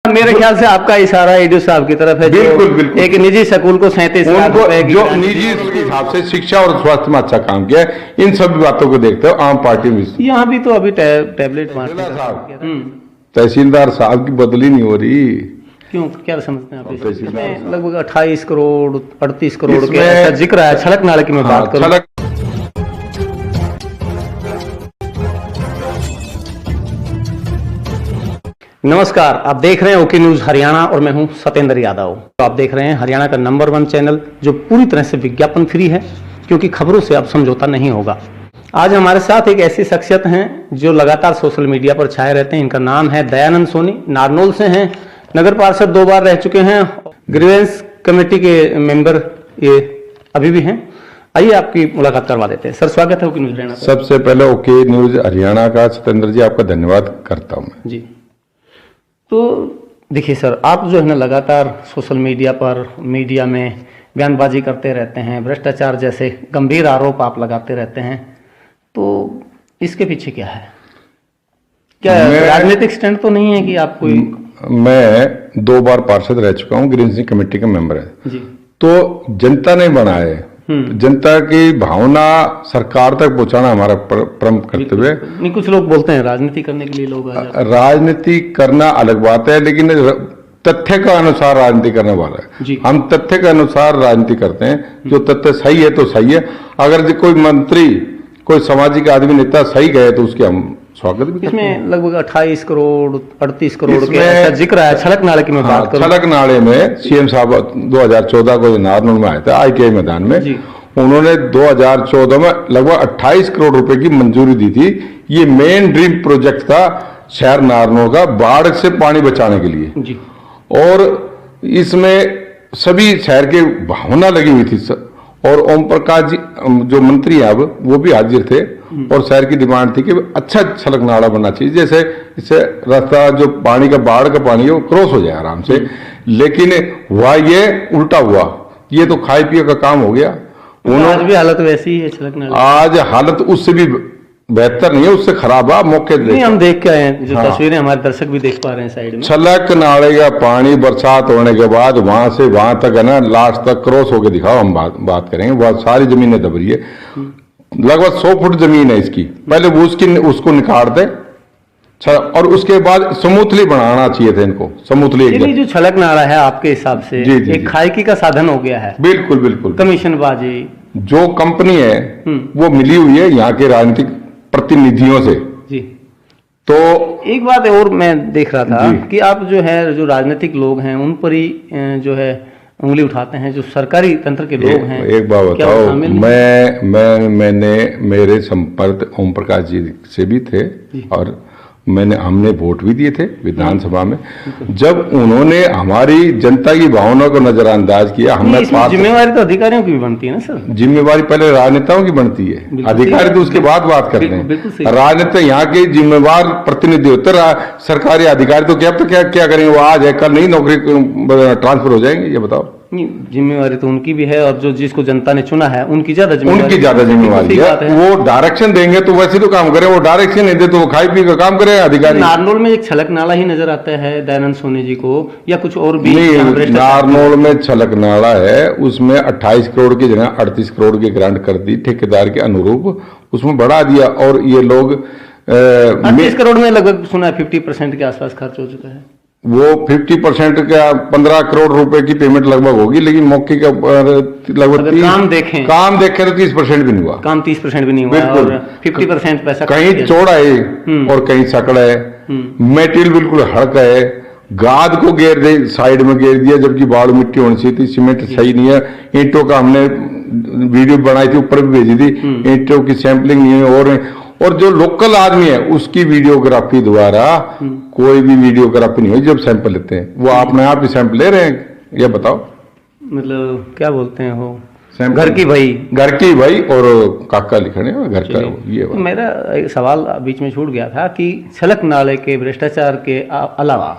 मेरे ख्याल से आपका इशारा ईडू साहब की तरफ है। बिल्कुल बिल्कुल। एक निजी स्कूल को 37 लाख रुपए की जो निजी के हिसाब से शिक्षा और स्वास्थ्य में अच्छा काम किया है, इन सभी बातों को देखते हुए आम पार्टी में यहाँ भी तो अभी टैबलेट तहसीलदार साहब की बदली नहीं हो रही। क्यों, क्या समझते हैं आप? इसमें लगभग 28 करोड़ 38 करोड़ के ऐसा जिक्र है। छलक नाले की मैं बात करूं, नमस्कार, आप देख रहे हैं ओके न्यूज हरियाणा और मैं हूं सतेंद्र यादव। तो आप देख रहे हैं हरियाणा का नंबर 1 चैनल जो पूरी तरह से विज्ञापन फ्री है, क्योंकि खबरों से अब समझौता नहीं होगा। आज हमारे साथ एक ऐसी शख्सियत हैं जो लगातार सोशल मीडिया पर छाए रहते हैं। इनका नाम है दयानंद सोनी, नारनौल से हैं, नगर पार्षद 2 बार रह चुके हैं, ग्रीवेंस कमेटी के मेंबर ये अभी भी हैं। आइए आपकी मुलाकात करवा देते हैं। सर, स्वागत है ओके न्यूज हरियाणा। सबसे पहले ओके न्यूज हरियाणा का सतेंद्र जी आपका धन्यवाद करता हूँ मैं जी। तो देखिए सर, आप जो है ना लगातार सोशल मीडिया पर मीडिया में बयानबाजी करते रहते हैं, भ्रष्टाचार जैसे गंभीर आरोप आप लगाते रहते हैं, तो इसके पीछे क्या है? क्या राजनीतिक स्टैंड तो नहीं है कि आप कोई? मैं 2 बार पार्षद रह चुका हूँ, ग्रीन कमेटी का मेंबर है जी। तो जनता ने बनाए, जनता की भावना सरकार तक पहुंचाना हमारा प्रमुख कर्तव्य है। नहीं, कुछ लोग बोलते हैं राजनीति करने के लिए लोग राजनीति करना अलग बात है, लेकिन तथ्य का अनुसार राजनीति करने वाला है। हम तथ्य के अनुसार राजनीति करते हैं, जो तथ्य सही है तो सही है। अगर कोई मंत्री, कोई सामाजिक आदमी, नेता सही गए तो उसके हम स्वागत भी। इसमें लगभग 28 करोड़ 38 करोड़ के ऐसा जिक्र है। छलक नाले की मैं बात करूं, छलक नाले में सीएम साहब 2014 को नारनौल में आए थे ITI मैदान में, उन्होंने 2014 में लगभग 28 करोड़ रुपए की मंजूरी दी थी। ये मेन ड्रीम प्रोजेक्ट था शहर नारनौल का, बाढ़ से पानी बचाने के लिए जी। और इसमें सभी शहर के भावना लगी हुई थी, और ओम प्रकाश जी जो मंत्री हैं अब, वो भी हाजिर थे, और शहर की डिमांड थी कि अच्छा छलक नाला बनना चाहिए, जैसे इससे रास्ता जो पानी का, बाढ़ का पानी है वो क्रॉस हो जाए आराम से। लेकिन हुआ ये उल्टा हुआ, ये तो खाए पिए का काम हो गया। आज भी हालत वैसी ही है छलक नाला। आज हालत उससे भी बेहतर नहीं है, उससे खराब है। मौके नहीं, हम देख के आए हैं, जो तस्वीरें हमारे दर्शक भी देख पा रहे हैं साइड में। छलक नाले का पानी बरसात होने के बाद वहां से वहां तक है ना, लास्ट तक क्रॉस होके दिखाओ, हम बात करेंगे। वह सारी जमीनें दब रही है, लगभग 100 फुट जमीन है इसकी। पहले वो उसको निकाल दे, और उसके बाद समूथली बनाना चाहिए था इनको, समूथली। जो छलक नाला है आपके हिसाब से एक खायकी का साधन हो गया है। बिल्कुल बिल्कुल। कमीशनबाजी, जो कंपनी है वो मिली हुई है यहाँ के राजनीतिक प्रतिनिधियों से जी। तो एक बात और मैं देख रहा था कि आप जो है, जो राजनीतिक लोग हैं उन पर ही जो है उंगली उठाते हैं, जो सरकारी तंत्र के लोग हैं। एक बात बताओ, मैंने मेरे संपर्क ओम प्रकाश जी से भी थे, और हमने वोट भी दिए थे विधानसभा में। जब उन्होंने हमारी जनता की भावना को नजरअंदाज किया, हमने जिम्मेवारी तो अधिकारियों की भी बनती है ना सर। जिम्मेवारी पहले राजनेताओं की बनती है, अधिकारी तो उसके बाद बात करते हैं। राजनेता यहाँ के जिम्मेवार प्रतिनिधि होते, सरकारी अधिकारी तो क्या करेंगे, वो आज है कल नहीं नौकरी ट्रांसफर हो जाएंगे, ये बताओ। जिम्मेवारी तो उनकी भी है, और जो जिसको जनता ने चुना है उनकी ज्यादा जिम्मेवारी है। वो डायरेक्शन देंगे तो वैसे तो काम करें, वो डायरेक्शन नहीं दे तो वो खाई पी का काम करे अधिकारी। नारनौल में एक छलक नाला ही नजर आता है दयानंद सोनी जी को, या कुछ और भी? नहीं, नारनौल में छलक नाला है, उसमें 28 करोड़ की जगह 38 करोड़ की ग्रांट कर दी ठेकेदार के अनुरूप, उसमें बढ़ा दिया। और ये लोग 38 करोड़ में लगभग सुना है 50% के आसपास खर्च हो चुका है। वो 50% का 15 करोड़ रुपए की पेमेंट लगभग होगी, लेकिन मौके का लगभग काम देखें तो 30% भी नहीं हुआ। काम 30% भी नहीं हुआ, और 50% पैसा कहीं चौड़ा है और कहीं सकड़ा है, मेटेरियल बिल्कुल हड़का है, गाद को घेर दे, साइड में घेर दिया, जबकि बालू मिट्टी होनी चाहिए थी, सीमेंट सही नहीं है। ईंटों का हमने वीडियो बनाई थी, ऊपर भी भेजी थी, ईंटों की सैंपलिंग नहीं है। और जो लोकल आदमी है उसकी वीडियोग्राफी द्वारा कोई भी वीडियोग्राफी नहीं हुई। जब सैंपल लेते हैं वो अपने आप ही सैंपल ले रहे हैं, ये बताओ। मतलब क्या बोलते हैं वो, घर की भाई और काका लिखने घर का। ये तो मेरा एक सवाल बीच में छूट गया था कि छलक नाले के भ्रष्टाचार के अलावा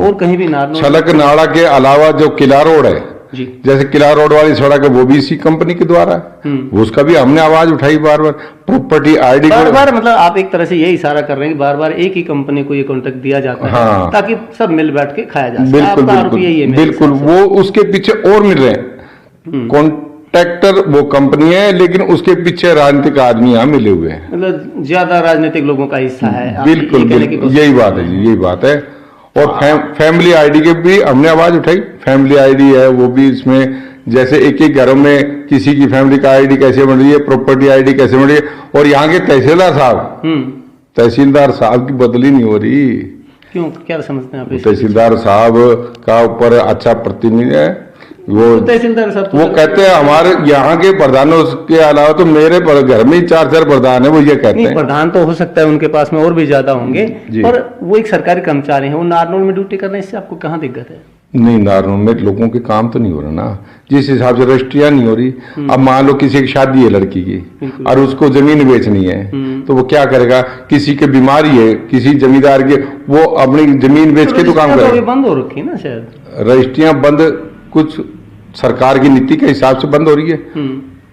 और कहीं भी नारनौल, छलक नाला के अलावा जो किला रोड है जी। जैसे किला रोड वाली सड़क है वो भी इसी कंपनी के द्वारा है, उसका भी हमने आवाज उठाई बार बार। प्रॉपर्टी आईडी बार बार, मतलब आप एक तरह से ये इशारा कर रहे हैं कि बार बार एक ही कंपनी को ये कॉन्ट्रैक्ट दिया जाता है, हाँ। ताकि सब मिल बैठ के खाया जा सके। बिल्कुल आपका आरोप बिल्कुल यही है मेरे बिल्कुल, हिसाब से। वो उसके पीछे और मिल रहे हैं। कॉन्ट्रैक्टर वो कंपनी है, लेकिन उसके पीछे राजनीतिक आदमी यहाँ मिले हुए हैं। मतलब ज्यादा राजनीतिक लोगों का हिस्सा है। आप बिल्कुल ये कहने की बिल्कुल, कोशिश यही कर बात रहे है हैं। जी, यही बात है। और फैमिली आईडी के भी हमने आवाज उठाई। फैमिली आईडी है वो भी इसमें, जैसे एक एक घरों में किसी की फैमिली का आईडी कैसे बन रही है, प्रॉपर्टी आईडी कैसे बन रही है। और यहाँ के तहसीलदार साहब की बदली नहीं हो रही। क्यों, क्या समझते हैं आप? तहसीलदार साहब का ऊपर अच्छा प्रतिनिधि है वो, तो तहसीलदार साहब वो कहते हैं हमारे यहाँ के प्रधानों के अलावा तो मेरे घर में ही 4 प्रधान है, वो ये कहते नहीं, हैं। प्रधान तो हो सकता है उनके पास में और भी ज्यादा होंगे, जी। पर वो एक सरकारी कर्मचारी हैं, वो नारनौल में ड्यूटी कर रहे हैं, इससे आपको कहाँ दिक्कत है? नहीं, नारनौल में लोगों के काम तो नहीं हो रहा ना, जिस हिसाब से रजिस्ट्रियां नहीं हो रही। अब मान लो किसी की शादी है लड़की की और उसको जमीन बेचनी है, तो वो क्या करेगा? किसी के बीमारी है, किसी जमींदार के, वो अपनी जमीन बेच के तो काम रजिस्ट्रियां करेगा। बंद हो रखी है ना शायद। रजिस्ट्रियां बंद कुछ सरकार की नीति के हिसाब से बंद हो रही है,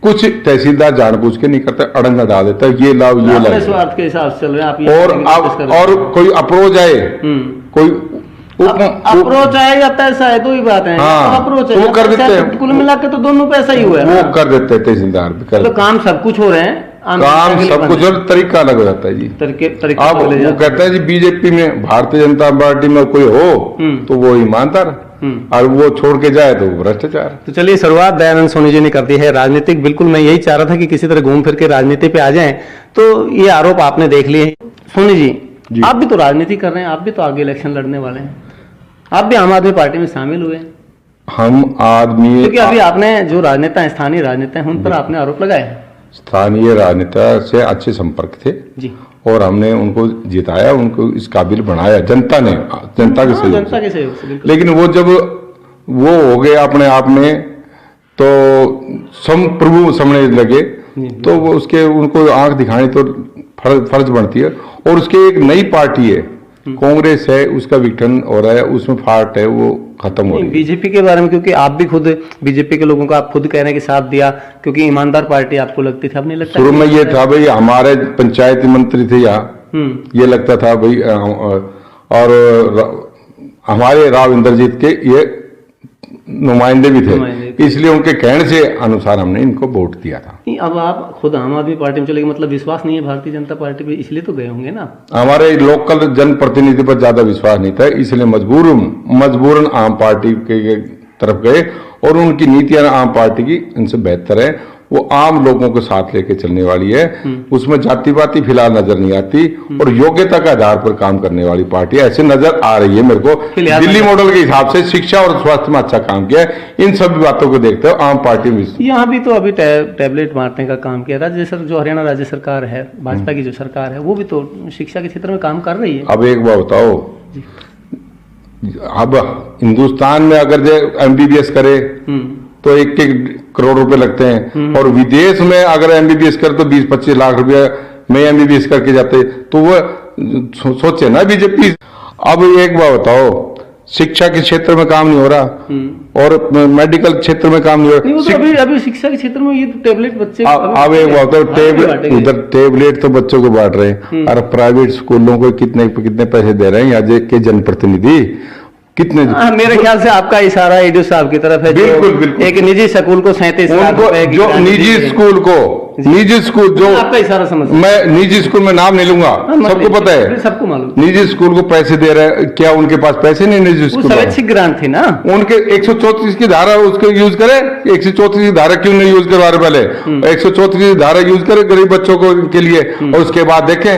कुछ तहसीलदार जानबूझ के नहीं करते, अड़ंगा डाल देता है, ये लाओ ये अपने लाओ। स्वार्थ के हिसाब से चल रहे हैं आप। ये और कहने की कोशिश कर रहे हैं। और कोई अप्रोच आए, कोई अप्रोच है या पैसा है, दो ही बात है। हाँ, अप्रोच है वो या कर पैसा देते है, हैं। तो कुल मिला के तो दोनों पैसा ही हुआ है वो ना। कर देते हैं तहसीलदार भी कर तो काम सब कुछ हो रहे हैं, काम सब कुछ, और तरीका अलग हो जाता है जी। तरीके अब बदले वो जाते हैं। कहते हैं जी बीजेपी में, भारतीय जनता पार्टी में कोई हो तो वो ईमानदार, और वो छोड़ के जाए तो वो भ्रष्टाचार। तो चलिए, शुरुआत दयानंद सोनी जी ने कर दी है राजनीतिक। बिल्कुल मैं यही चाह रहा था कि किसी तरह घूम फिर के राजनीति पे आ जाएं, तो ये आरोप आपने देख लिए। सोनी जी, आप भी तो राजनीति कर रहे हैं, आप भी तो आगे इलेक्शन लड़ने वाले हैं, आप भी आम आदमी पार्टी में शामिल हुए हैं। हम आदमी, क्योंकि अभी आपने जो राजनेता हैं, स्थानीय राजनेता हैं, उन पर आपने आरोप लगाए हैं। स्थानीय राजनेता से अच्छे संपर्क थे जी, और हमने उनको जिताया, उनको इस काबिल बनाया जनता ने, जनता के सहयोग जनता से। के सहयोग से, बिल्कुल। लेकिन वो जब वो हो गए अपने आप में, तो प्रभु समझने लगे, तो वो उसके उनको आंख दिखानी तो फर्ज बनती है। और उसके एक नई पार्टी है, कांग्रेस है, उसका विघटन हो रहा है, उसमें फाट है, वो खत्म हो रही है। बीजेपी के बारे में, क्योंकि आप भी खुद बीजेपी के लोगों को आप खुद कह रहे हैं कि साथ दिया, क्योंकि ईमानदार पार्टी आपको लगती थी, अब नहीं लगता? शुरू में ये था भाई, हमारे पंचायती मंत्री थे यहाँ, ये लगता था भाई, और हमारे राव इंद्रजीत के ये नुमाइंदे भी थे, इसलिए उनके कहने से अनुसार हमने इनको वोट दिया था। नहीं, अब आप खुद आम आदमी पार्टी में चले गए, मतलब विश्वास नहीं है भारतीय जनता पार्टी पे, इसलिए तो गए होंगे ना? हमारे लोकल जनप्रतिनिधि पर ज्यादा विश्वास नहीं था, इसलिए मजबूरन आम पार्टी के तरफ गए। और उनकी नीतियां आम पार्टी की इनसे बेहतर है, वो आम लोगों को साथ लेके चलने वाली है, उसमें जाति पाति फिलहाल नजर नहीं आती, और योग्यता के आधार पर काम करने वाली पार्टी ऐसे नजर आ रही है मेरे को। दिल्ली मॉडल के हिसाब से शिक्षा और स्वास्थ्य में अच्छा काम किया है, इन सभी बातों को देखते हुए आम पार्टी में यहाँ भी तो अभी टैबलेट बांटने का काम किया। जो हरियाणा राज्य सरकार है, भाजपा की जो सरकार है, वो भी तो शिक्षा के क्षेत्र में काम कर रही है। अब एक बात बताओ, अब हिंदुस्तान में अगर MBBS करे तो 1-1 करोड़ रुपए लगते हैं, और विदेश में अगर MBBS करे तो 20-25 लाख रुपए में MBBS करके जाते, तो वो सोचे ना बीजेपी। अब एक बात बताओ, शिक्षा के क्षेत्र में काम नहीं हो रहा और मेडिकल क्षेत्र में काम नहीं हो नहीं, वो तो रहा। अभी शिक्षा के क्षेत्र में ये तो टैबलेट बच्चे अब एक बात बताओ, उधर टैबलेट तो बच्चों को बांट रहे हैं, और प्राइवेट स्कूलों को कितने पैसे दे रहे हैं यहाँ के जनप्रतिनिधि, कितने? मेरे ख्याल से आपका इशारा ईडू साहब की तरफ है। बिल्कुल बिल्कुल। एक निजी स्कूल को 37 लाख रुपए की जो निजी स्कूल जो आपका इशारा समझ, मैं निजी स्कूल में नाम नहीं लूंगा, सबको पता है, सबको मालूम। निजी स्कूल को पैसे दे रहे हैं, क्या उनके पास पैसे नहीं? निजी स्कूल स्वैच्छिक ग्रांट थी ना, उनके 134 की धारा उसको यूज करे। 134 की धारा क्यों नहीं यूज करवा रहे? पहले 134 की धारा यूज करे गरीब बच्चों को के लिए, और उसके बाद देखें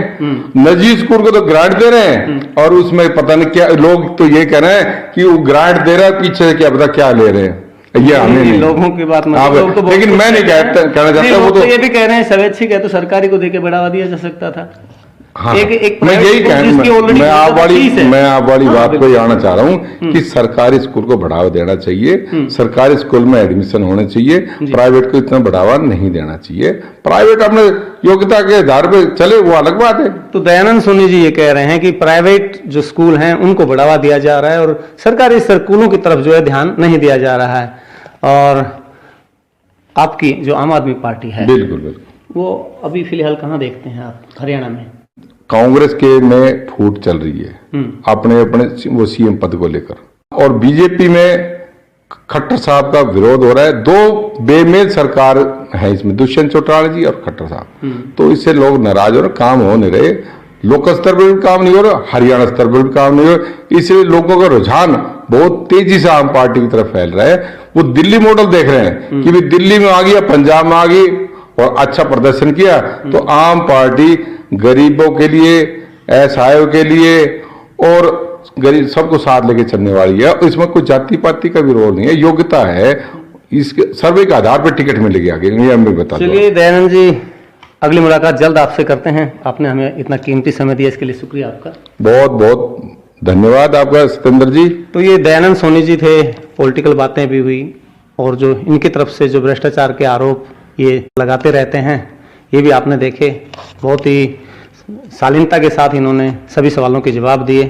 निजी स्कूल को तो ग्रांट दे रहे हैं, और उसमें पता नहीं क्या, लोग तो ये कह रहे हैं कि वो ग्रांट दे रहा है, पीछे क्या पता क्या ले रहे हैं, ये हमें नहीं। लोगों की बात लोग तो लेकिन मैं नहीं कहना चाहता, वो तो ये भी कह रहे हैं स्वैच्छिक है तो सरकारी को देके बढ़ावा दिया जा सकता था। हाँ, एक मैं यही कहना, मैं आप वाली बात को ये आना चाह रहा हूँ कि सरकारी स्कूल को बढ़ावा देना चाहिए, सरकारी स्कूल में एडमिशन होने चाहिए, प्राइवेट को इतना बढ़ावा नहीं देना चाहिए। प्राइवेट अपने योग्यता के आधार पे चले, वो अलग बात है। तो दयानंद सोनी जी ये कह रहे हैं कि प्राइवेट जो स्कूल हैं उनको बढ़ावा दिया जा रहा है और सरकारी स्कूलों की तरफ जो है ध्यान नहीं दिया जा रहा है। और आपकी जो आम आदमी पार्टी है, बिल्कुल बिल्कुल, वो अभी फिलहाल कहाँ देखते हैं आप हरियाणा में? कांग्रेस के में फूट चल रही है अपने अपने वो सीएम पद को लेकर, और बीजेपी में खट्टर साहब का विरोध हो रहा है। दो बेमेल सरकार है इसमें, दुष्यंत चौटाला जी और खट्टर साहब। तो इससे लोग नाराज हो रहे, काम हो नहीं रहे, लोकल स्तर पर भी काम नहीं हो रहा, हरियाणा स्तर पर भी काम नहीं हो रहा। इसलिए लोगों का रुझान बहुत तेजी से आम पार्टी की तरफ फैल रहा है। वो दिल्ली मॉडल देख रहे हैं कि भी दिल्ली में आ गया, पंजाब में आ गई और अच्छा प्रदर्शन किया, तो आम पार्टी गरीबों के लिए, असहायों के लिए और गरीब सबको साथ लेके चलने वाली है। इसमें कोई जाति पाति का भी रोल नहीं है, योग्यता है, इसके सर्वे के आधार पर टिकट मिलेगी आगे, ये हमें बता दो। चलिए दयानंद जी, अगली मुलाकात जल्द आपसे करते हैं। आपने हमें इतना कीमती समय दिया, इसके लिए शुक्रिया आपका। बहुत बहुत धन्यवाद आपका सतेंद्र जी। तो ये दयानंद सोनी जी थे, पॉलिटिकल बातें भी हुई और जो इनकी तरफ से जो भ्रष्टाचार के आरोप ये लगाते रहते हैं, ये भी आपने देखे। बहुत ही शालीनता के साथ इन्होंने सभी सवालों के जवाब दिए।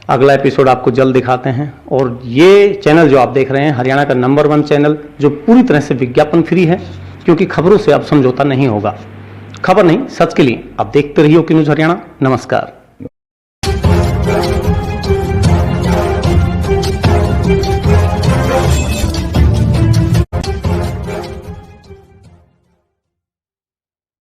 अगला एपिसोड आपको जल्द दिखाते हैं। और ये चैनल जो आप देख रहे हैं, हरियाणा का नंबर 1 चैनल, जो पूरी तरह से विज्ञापन फ्री है, क्योंकि खबरों से अब समझौता नहीं होगा। खबर नहीं, सच के लिए आप देखते रहिए ओके न्यूज़ हरियाणा। नमस्कार।